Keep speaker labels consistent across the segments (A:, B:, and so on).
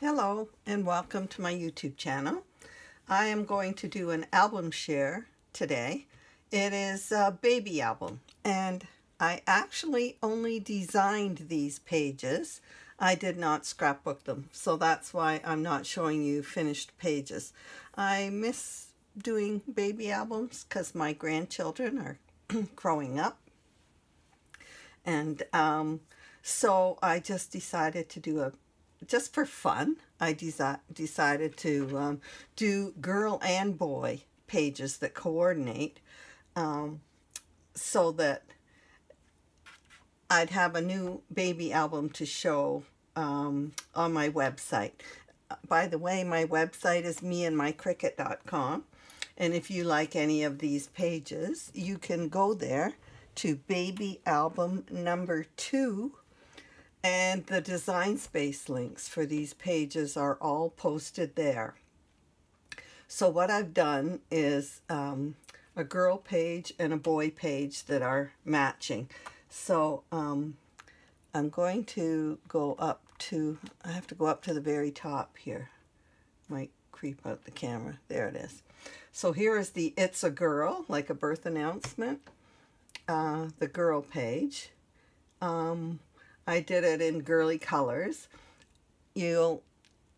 A: Hello and welcome to my YouTube channel. I am going to do an album share today. It is a baby album and I actually only designed these pages. I did not scrapbook them, so that's why I'm not showing you finished pages. I miss doing baby albums because my grandchildren are growing up, and so I just decided to do just for fun, I decided to do girl and boy pages that coordinate, so that I'd have a new baby album to show on my website. By the way, my website is meandmycricut.com, and if you like any of these pages, you can go there to baby album number 2. And the design space links for these pages are all posted there. So what I've done is a girl page and a boy page that are matching. So I'm going to go up to, I have to go up to the very top here. Might creep out the camera. There it is. So here is the It's a Girl, like a birth announcement, the girl page. I did it in girly colors. You'll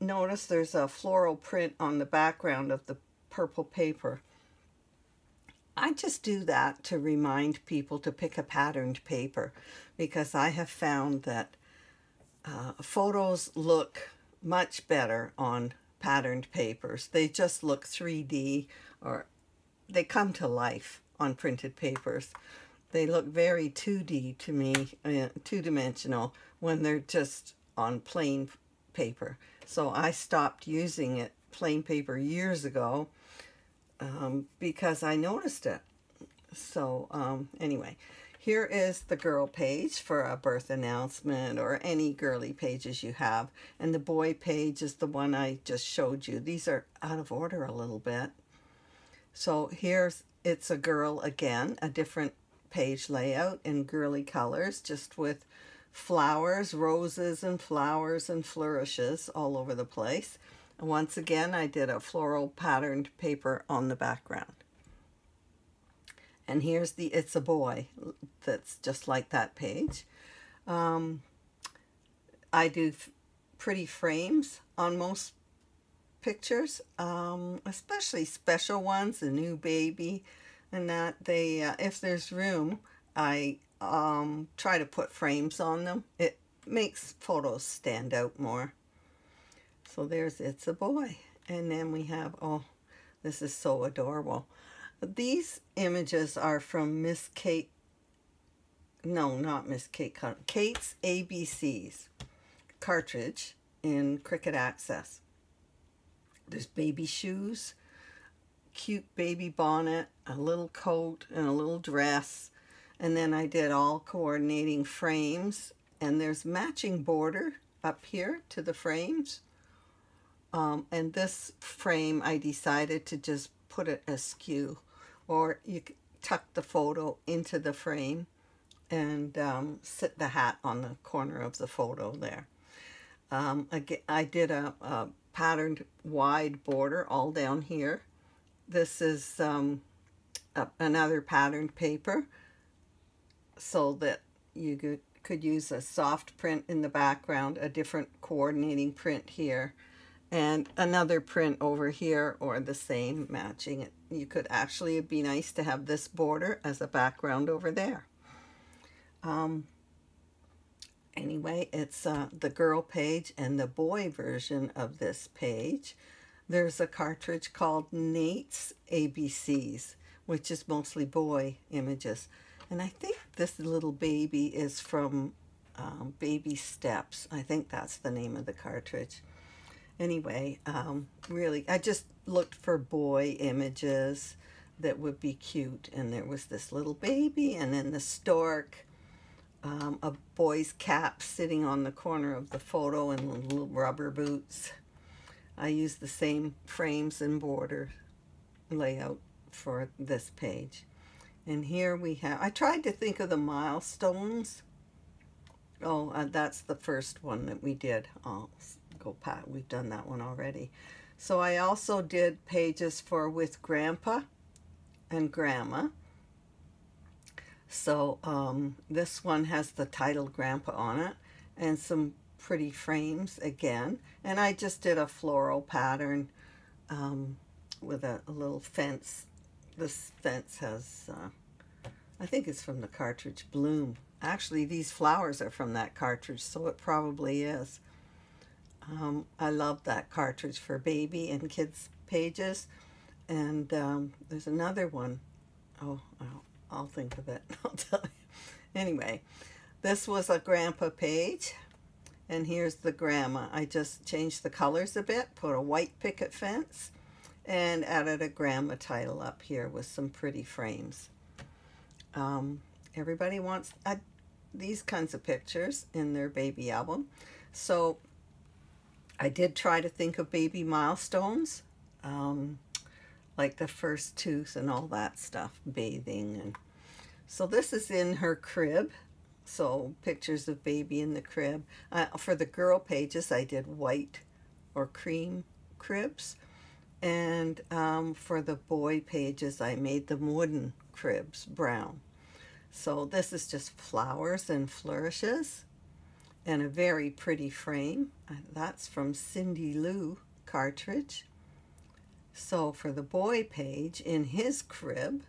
A: notice there's a floral print on the background of the purple paper. I just do that to remind people to pick a patterned paper, because I have found that photos look much better on patterned papers. They just look 3D, or they come to life on printed papers. They look very 2D to me, two-dimensional, when they're just on plain paper. So I stopped using it, plain paper, years ago, because I noticed it. So anyway, here is the girl page for a birth announcement or any girly pages you have. And the boy page is the one I just showed you. These are out of order a little bit. So here's It's a Girl again, a different page layout in girly colors, just with flowers, roses and flowers and flourishes all over the place. And once again, I did a floral patterned paper on the background. And here's the It's a Boy, that's just like that page. I do pretty frames on most pictures, especially special ones, a new baby, and that they, if there's room, I try to put frames on them. It makes photos stand out more. So there's It's a Boy. And then we have, oh, this is so adorable. These images are from Miss Kate, no, not Miss Kate, Kate's ABCs cartridge in Cricut Access. There's baby shoes, cute baby bonnet, a little coat, and a little dress. And then I did all coordinating frames, and there's matching border up here to the frames. And this frame, I decided to just put it askew, or you could tuck the photo into the frame and sit the hat on the corner of the photo there. Again, I did a patterned wide border all down here. This is another patterned paper, so that you could use a soft print in the background, a different coordinating print here, and another print over here, or the same matching it. You could actually, it'd be nice to have this border as a background over there. Anyway, it's the girl page and the boy version of this page. There's a cartridge called Nate's ABCs, which is mostly boy images. And I think this little baby is from Baby Steps. I think that's the name of the cartridge. Anyway, really, I just looked for boy images that would be cute. And there was this little baby, and then the stork, a boy's cap sitting on the corner of the photo, and little rubber boots. I used the same frames and border layout for this page. And here we have, I tried to think of the milestones. Oh, that's the first one that we did. I'll Go Pat, we've done that one already. So I also did pages for with Grandpa and Grandma. So this one has the title Grandpa on it and some pretty frames again. And I just did a floral pattern with a little fence. This fence has, I think it's from the cartridge Bloom. Actually, these flowers are from that cartridge, so it probably is. I love that cartridge for baby and kids pages. And there's another one. Oh, I'll think of it. I'll tell you. Anyway, this was a Grandpa page. And here's the Grandma. I just changed the colors a bit, put a white picket fence, and added a Grandma title up here with some pretty frames. Everybody wants these kinds of pictures in their baby album. So I did try to think of baby milestones, like the first tooth and all that stuff, bathing. And so this is in her crib. So pictures of baby in the crib. For the girl pages, I did white or cream cribs. And for the boy pages, I made them wooden cribs, brown. So this is just flowers and flourishes and a very pretty frame. That's from Cindy Lou cartridge. So for the boy page, in his crib,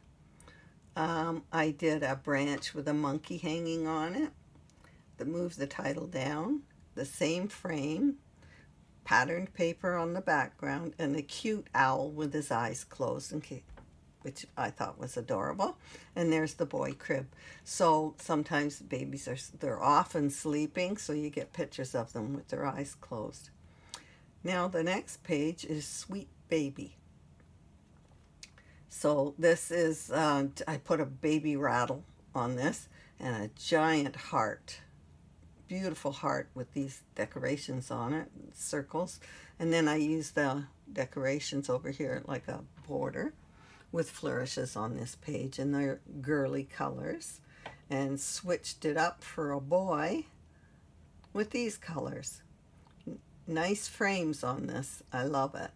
A: I did a branch with a monkey hanging on it that moves the title down, the same frame, patterned paper on the background, and a cute owl with his eyes closed, which I thought was adorable. And there's the boy crib. So sometimes babies they're often sleeping, so you get pictures of them with their eyes closed. Now the next page is Sweet Baby. So this is, I put a baby rattle on this and a giant heart. Beautiful heart with these decorations on it, circles. And then I used the decorations over here like a border with flourishes on this page, and they're girly colors. And switched it up for a boy with these colors. Nice frames on this. I love it.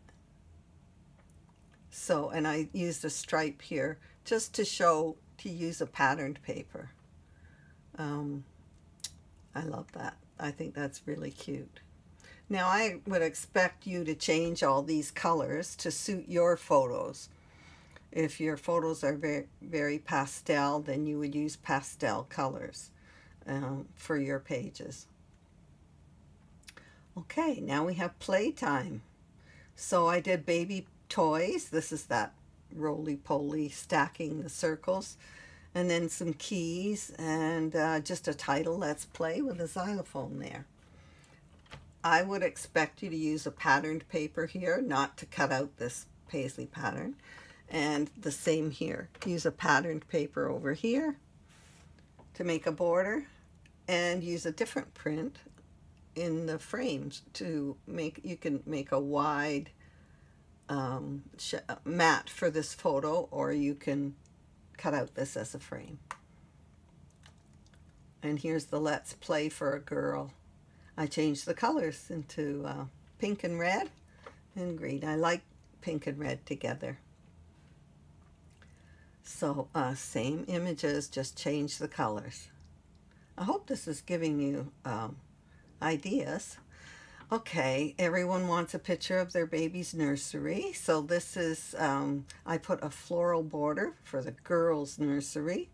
A: So, and I used a stripe here just to show to use a patterned paper. I love that. I think that's really cute. Now I would expect you to change all these colors to suit your photos. If your photos are very, very pastel, then you would use pastel colors for your pages. Okay, now we have playtime. So I did baby toys. This is that roly-poly stacking the circles. And then some keys and just a title, Let's Play, with a xylophone there. I would expect you to use a patterned paper here, not to cut out this paisley pattern. And the same here. Use a patterned paper over here to make a border, and use a different print in the frames to make, you can make a wide mat for this photo, or you can cut out this as a frame. And here's the Let's Play for a girl. I changed the colors into pink and red and green. I like pink and red together. So same images, just change the colors. I hope this is giving you ideas. Okay, everyone wants a picture of their baby's nursery. So this is, I put a floral border for the girls' nursery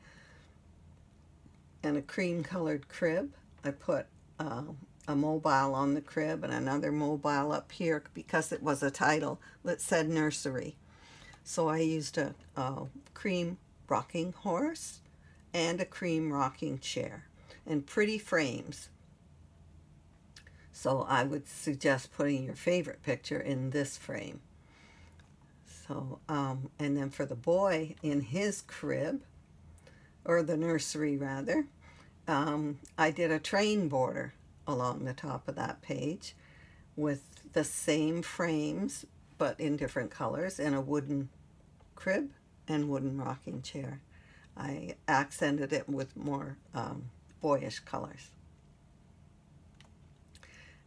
A: and a cream colored crib. I put a mobile on the crib and another mobile up here because it was a title that said nursery. So I used a cream rocking horse and a cream rocking chair and pretty frames. So I would suggest putting your favorite picture in this frame. So, and then for the boy in his crib, or the nursery rather, I did a train border along the top of that page with the same frames, but in different colors, and a wooden crib and wooden rocking chair. I accented it with more boyish colors.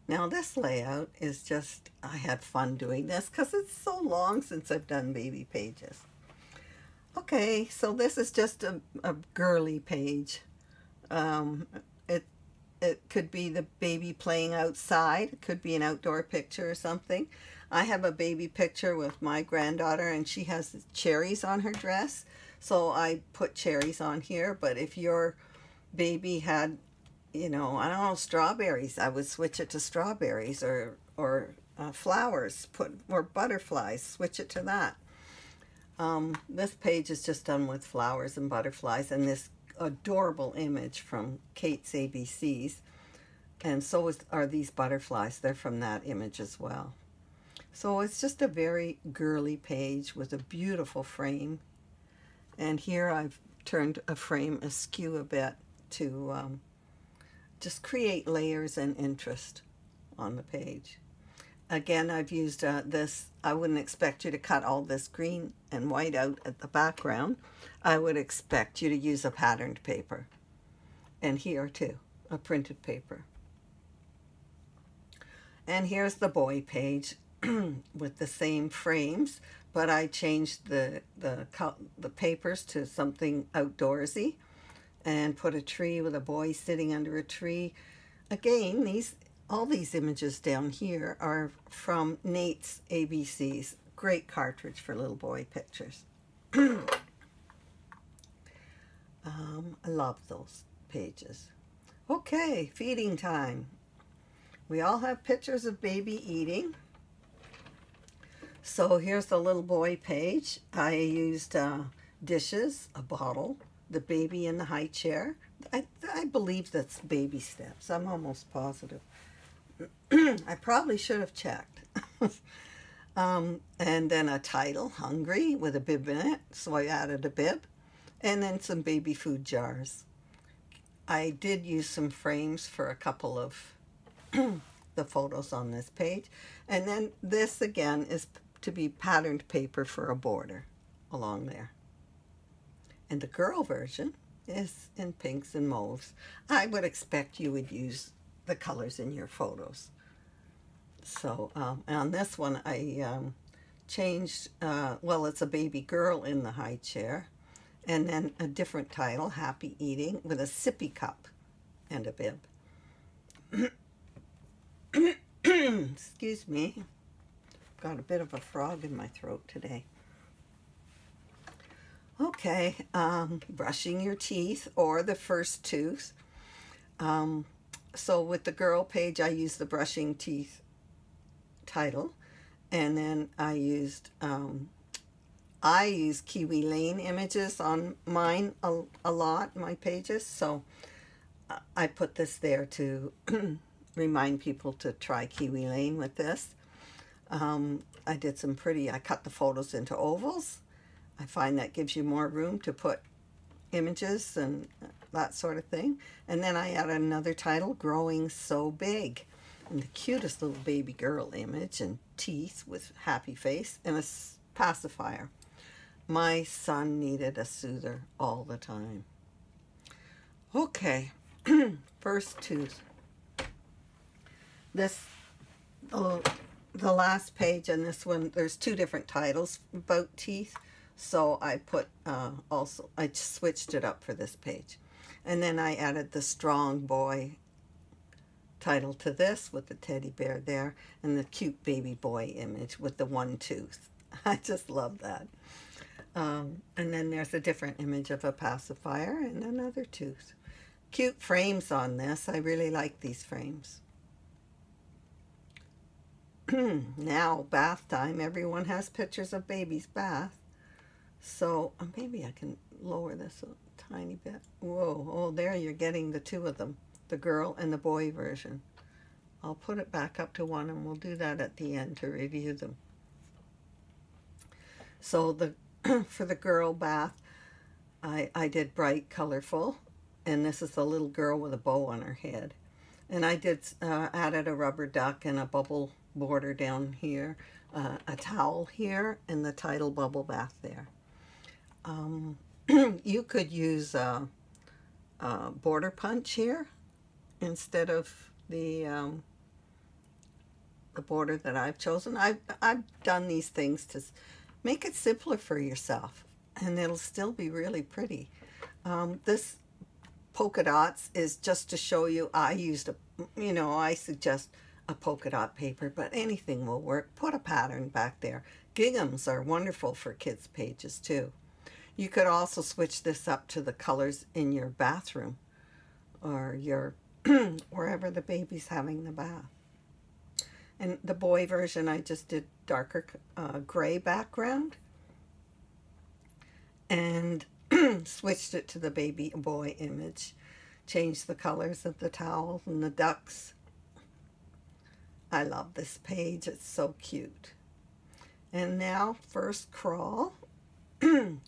A: Now this layout is just, I had fun doing this because it's so long since I've done baby pages. Okay, so this is just a girly page. It it could be the baby playing outside. It could be an outdoor picture or something. I have a baby picture with my granddaughter and she has cherries on her dress. So I put cherries on here, but if your baby had, you know, I don't know, strawberries, I would switch it to strawberries, or flowers, or butterflies, switch it to that. This page is just done with flowers and butterflies and this adorable image from Kate's ABCs, and so are these butterflies. They're from that image as well. So it's just a very girly page with a beautiful frame, and here I've turned a frame askew a bit to just create layers and interest on the page. Again, I've used this. I wouldn't expect you to cut all this green and white out at the background. I would expect you to use a patterned paper. And here too, a printed paper. And here's the boy page with the same frames, but I changed the papers to something outdoorsy and put a tree with a boy sitting under a tree. Again, all these images down here are from Nate's ABCs. Great cartridge for little boy pictures. I love those pages. Okay, feeding time. We all have pictures of baby eating. So here's the little boy page. I used dishes, a bottle, the baby in the high chair. I believe that's baby steps. I'm almost positive. I probably should have checked. And then a title, Hungry, with a bib in it. So I added a bib. And then some baby food jars. I did use some frames for a couple of the photos on this page. And then this again is to be patterned paper for a border along there. And the girl version is in pinks and mauves. I would expect you would use the colors in your photos. So on this one I changed, well, it's a baby girl in the high chair, and then a different title, Happy Eating, with a sippy cup and a bib. Excuse me, got a bit of a frog in my throat today. Okay, brushing your teeth or the first tooth. So with the girl page, I used the brushing teeth title, and then I used Kiwi Lane images on mine a lot, my pages. So I put this there to remind people to try Kiwi Lane with this. I did some I cut the photos into ovals. I find that gives you more room to put images and that sort of thing. And then I added another title, Growing So Big, and the cutest little baby girl image and teeth with happy face and a pacifier. My son needed a soother all the time. Okay, first tooth. This, the last page on this one, there's two different titles about teeth. So I put I switched it up for this page. And then I added the Strong Boy title to this with the teddy bear there and the cute baby boy image with the one tooth. I just love that. And then there's a different image of a pacifier and another tooth. Cute frames on this. I really like these frames. Now, bath time. Everyone has pictures of baby's bath. So maybe I can lower this a tiny bit. Whoa, oh, there you're getting the two of them, the girl and the boy version. I'll put it back up to one and we'll do that at the end to review them. So for the girl bath, I did bright, colorful, and this is the little girl with a bow on her head. And I did added a rubber duck and a bubble border down here, a towel here, and the title bubble bath there. You could use a border punch here instead of the the border that I've chosen. I've done these things to make it simpler for yourself, and it'll still be really pretty. This polka dots is just to show you I used I suggest a polka dot paper, but anything will work. Put a pattern back there. Ginghams are wonderful for kids' pages too. You could also switch this up to the colors in your bathroom or your wherever the baby's having the bath. And the boy version, I just did darker gray background and switched it to the baby boy image. Changed the colors of the towels and the ducks. I love this page. It's so cute. And now, first crawl.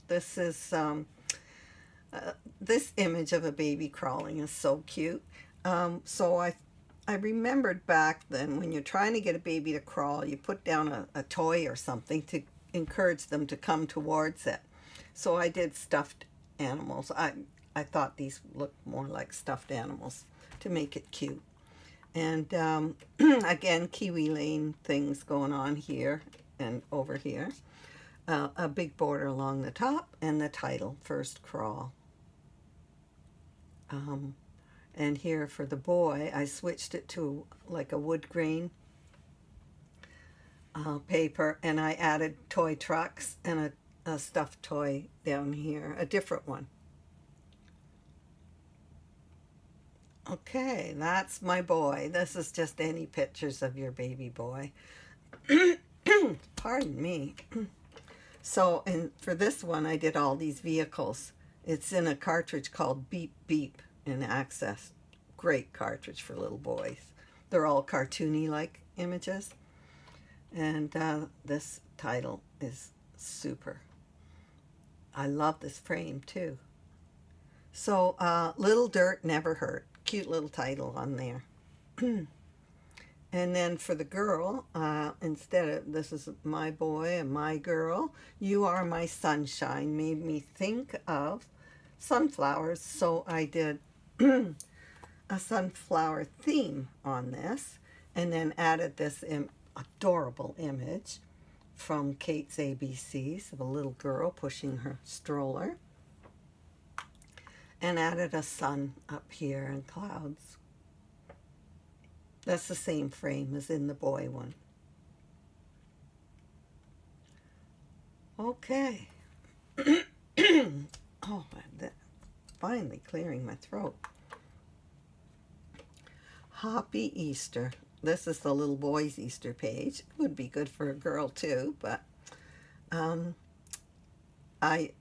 A: This is this image of a baby crawling is so cute. So I remembered back then when you're trying to get a baby to crawl, you put down a toy or something to encourage them to come towards it. So I did stuffed animals. I thought these looked more like stuffed animals to make it cute. And again, Kiwi Lane things going on here and over here. A big border along the top and the title, First Crawl. And here for the boy, I switched it to like a wood grain paper, and I added toy trucks and a stuffed toy down here, a different one. Okay, that's my boy. This is just any pictures of your baby boy. Pardon me. So, and for this one, I did all these vehicles. It's in a cartridge called Beep Beep in Access. Great cartridge for little boys. They're all cartoony-like images. And this title is super. I love this frame, too. So, Little Dirt Never Hurt. Cute little title on there. And then for the girl, instead of, this is my boy and my girl, You Are My Sunshine, made me think of sunflowers. So I did a sunflower theme on this, and then added this adorable image from Kate's ABCs of a little girl pushing her stroller, and added a sun up here and clouds. That's the same frame as in the boy one. Okay. Oh, finally clearing my throat. Happy Easter. This is the little boy's Easter page. It would be good for a girl too, but I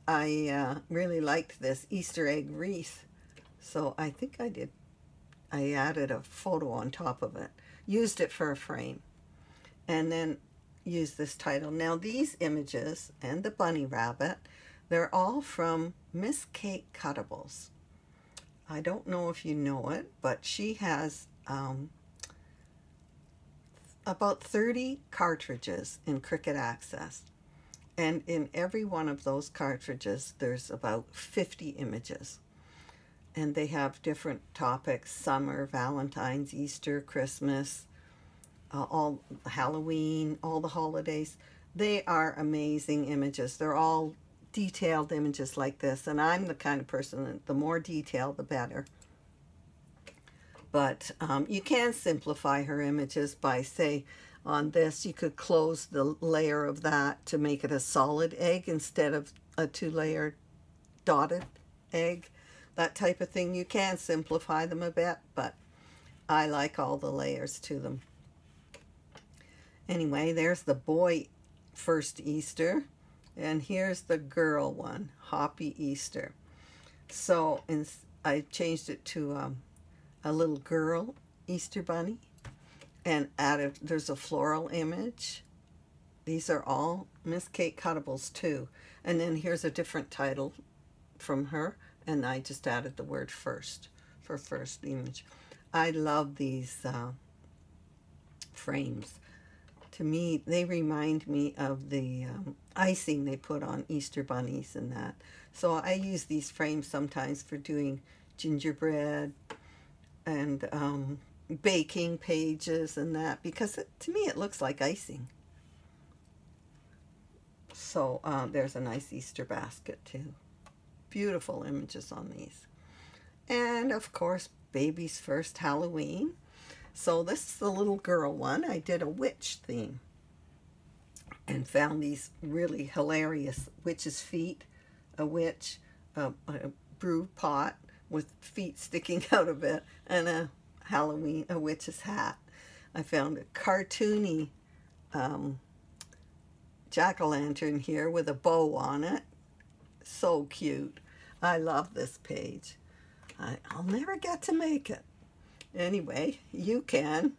A: really liked this Easter egg wreath, so I think I added a photo on top of it, used it for a frame, and then used this title. Now these images and the bunny rabbit, they're all from Miss Kate Cuttables. I don't know if you know it, but she has about 30 cartridges in Cricut Access. And in every one of those cartridges, there's about 50 images. And they have different topics: summer, Valentine's, Easter, Christmas, all Halloween, all the holidays. They are amazing images. They're all detailed images like this. And I'm the kind of person that the more detail, the better. But you can simplify her images by, say, on this, you could close the layer of that to make it a solid egg instead of a 2-layer dotted egg. That type of thing. You can simplify them a bit, but I like all the layers to them. Anyway, there's the boy first Easter, and here's the girl one, Happy Easter. So I changed it to a little girl Easter bunny, and added, there's a floral image. These are all Miss Kate Cuttables too. And then here's a different title from her, and I just added the word first for first image. I love these frames. To me, they remind me of the icing they put on Easter bunnies and that. So I use these frames sometimes for doing gingerbread and baking pages and that, because to me it looks like icing. So there's a nice Easter basket too. Beautiful images on these. And of course, baby's first Halloween. So this is the little girl one. I did a witch theme and found these really hilarious witch's feet, a witch, a brew pot with feet sticking out of it, and a witch's hat. I found a cartoony jack-o'-lantern here with a bow on it. So cute. I love this page. I'll never get to make it. Anyway, you can.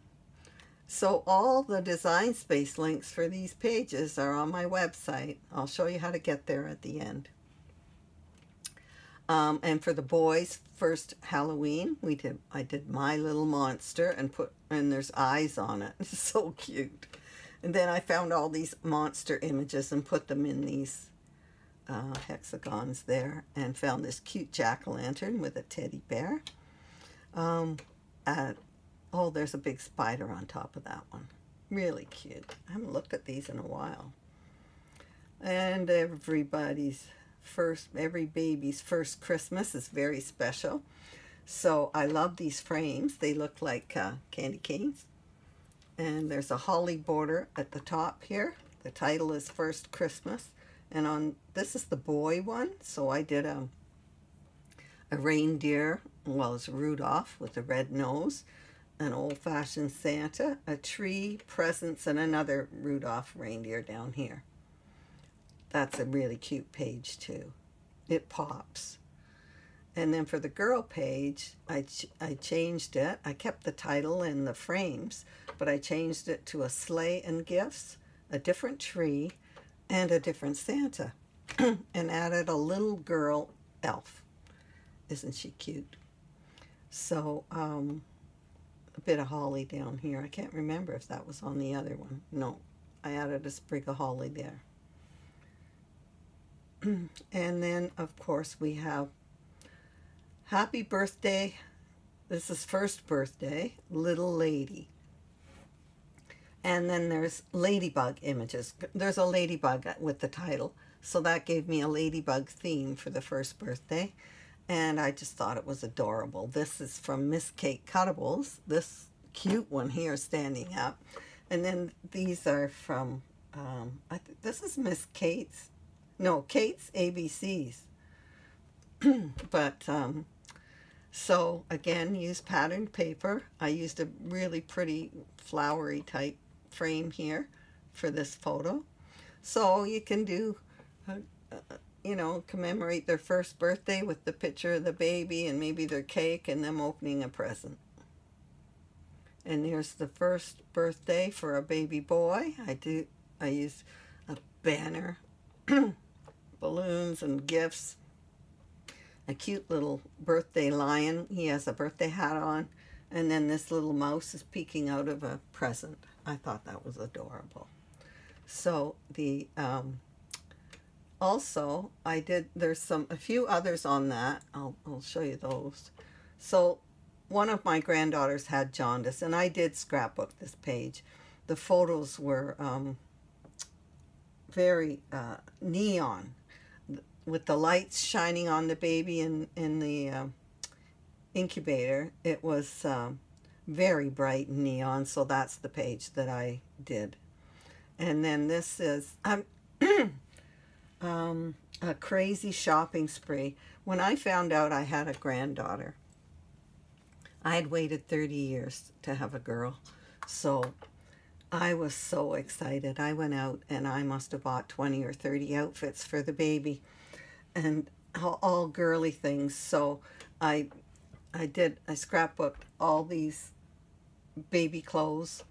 A: So all the Design Space links for these pages are on my website. I'll show you how to get there at the end. And for the boys' first Halloween, I did My Little Monster and there's eyes on it. It's so cute. And then I found all these monster images and put them in these hexagons there, and found this cute jack-o'-lantern with a teddy bear. Oh, there's a big spider on top of that one. Really cute. I haven't looked at these in a while. And every baby's first Christmas is very special. So I love these frames. They look like candy canes. And there's a holly border at the top here. The title is First Christmas. And this is the boy one. So I did a reindeer, well, it's Rudolph with a red nose, an old-fashioned Santa, a tree, presents, and another Rudolph reindeer down here. That's a really cute page too. It pops. And then for the girl page, I changed it. I kept the title and the frames, but I changed it to a sleigh and gifts, a different tree, and a different Santa, and added a little girl elf. Isn't she cute? So, a bit of holly down here. I can't remember if that was on the other one. No, I added a sprig of holly there. And then, of course, we have Happy Birthday. This is first birthday, Little Lady. And then there's ladybug images. There's a ladybug with the title. So that gave me a ladybug theme for the first birthday. And I just thought it was adorable. This is from Miss Kate Cuttables. This cute one here standing up. And then these are from, this is Miss Kate's, no, Kate's ABCs. But, so again, use patterned paper. I used a really pretty flowery type frame here for this photo. So you can do, you know, commemorate their first birthday with the picture of the baby and maybe their cake and them opening a present. And here's the first birthday for a baby boy. I used a banner, balloons and gifts, a cute little birthday lion. He has a birthday hat on, and then this little mouse is peeking out of a present. I thought that was adorable. So the also there's a few others on that. I'll show you those. So one of my granddaughters had jaundice, and I did scrapbook this page. The photos were very neon, with the lights shining on the baby in the incubator. It was very bright and neon, so that's the page that I did. And then this is a crazy shopping spree. When I found out I had a granddaughter, I had waited 30 years to have a girl, so I was so excited. I went out and I must have bought 20 or 30 outfits for the baby, and all girly things. So I scrapbooked all these baby clothes,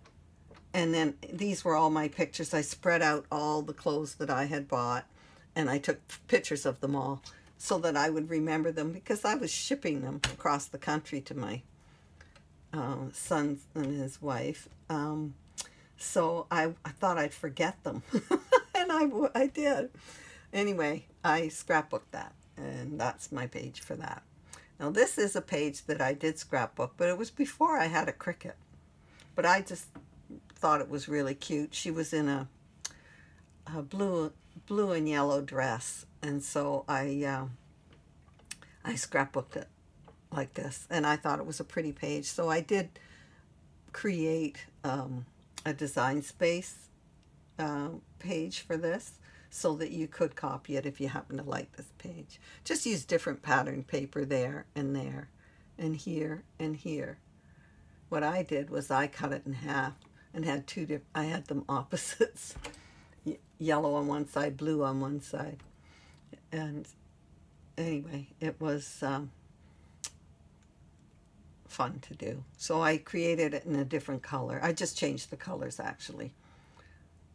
A: and then these were all my pictures. I spread out all the clothes that I had bought, and I took pictures of them all so that I would remember them, because I was shipping them across the country to my son and his wife. So I thought I'd forget them, and I did. Anyway, I scrapbooked that, and that's my page for that. Now this is a page that I did scrapbook, but it was before I had a Cricut. But I just thought it was really cute. She was in a blue and yellow dress, and so I scrapbooked it like this, and I thought it was a pretty page. So I did create a design space page for this, so that you could copy it if you happen to like this page. Just use different pattern paper there, and here, and here. What I did was I cut it in half and had I had them opposites. Yellow on one side, blue on one side. And anyway, it was fun to do. So I created it in a different color. I just changed the colors actually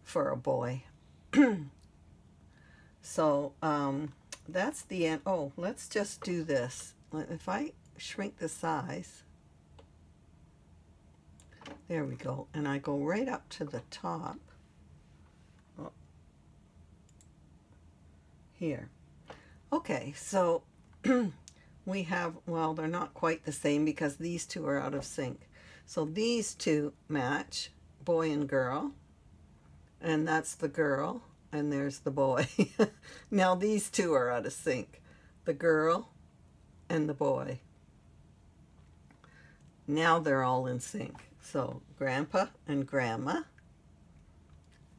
A: for a boy. So that's the end. Oh, let's just do this. If I shrink the size, there we go, and I go right up to the top. Oh, here. Okay, so we have, well, they're not quite the same because these two are out of sync. So these two match, boy and girl, and that's the girl, and there's the boy. Now these two are out of sync, the girl and the boy. Now they're all in sync. So grandpa and grandma,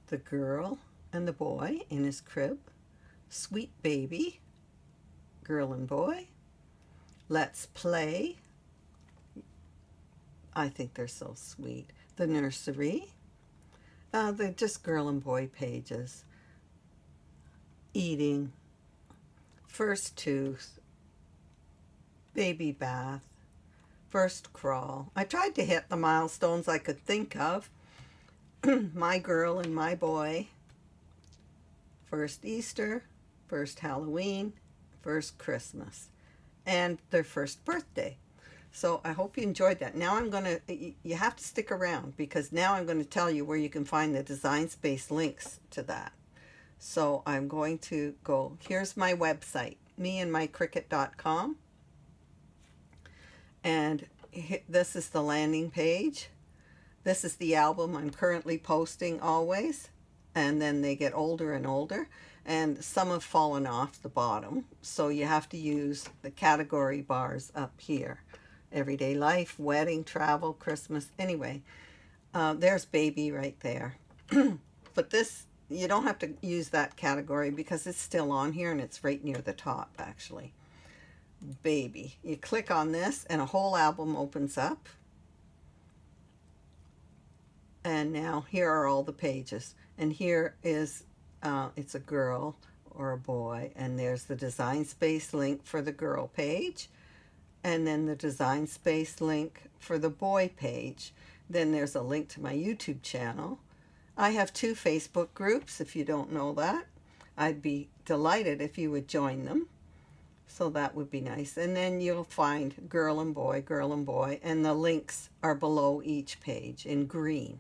A: the girl and the boy in his crib, sweet baby, girl and boy, let's play. I think they're so sweet. The nursery, they're just girl and boy pages. Eating, first tooth, baby bath, first crawl. I tried to hit the milestones I could think of. My girl and my boy, first Easter, first Halloween, first Christmas, and their first birthday. So I hope you enjoyed that. Now I'm going to, you have to stick around because now I'm going to tell you where you can find the Design Space links to that. So I'm going to go, here's my website, meandmycricut.com. And this is the landing page. This is the album I'm currently posting always. And then they get older and older. And some have fallen off the bottom. So you have to use the category bars up here. Everyday life, wedding, travel, Christmas. Anyway, there's baby right there. But this, you don't have to use that category because it's still on here and it's right near the top actually. Baby. You click on this and a whole album opens up. And now here are all the pages. And here is, it's a girl or a boy. And there's the Design Space link for the girl page. And then the Design Space link for the boy page. Then there's a link to my YouTube channel. I have 2 Facebook groups, if you don't know that. I'd be delighted if you would join them. So that would be nice. And then you'll find girl and boy, and the links are below each page in green.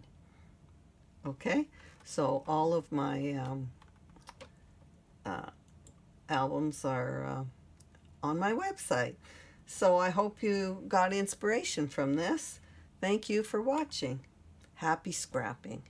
A: Okay? So all of my albums are on my website. So I hope you got inspiration from this. Thank you for watching. Happy scrapping.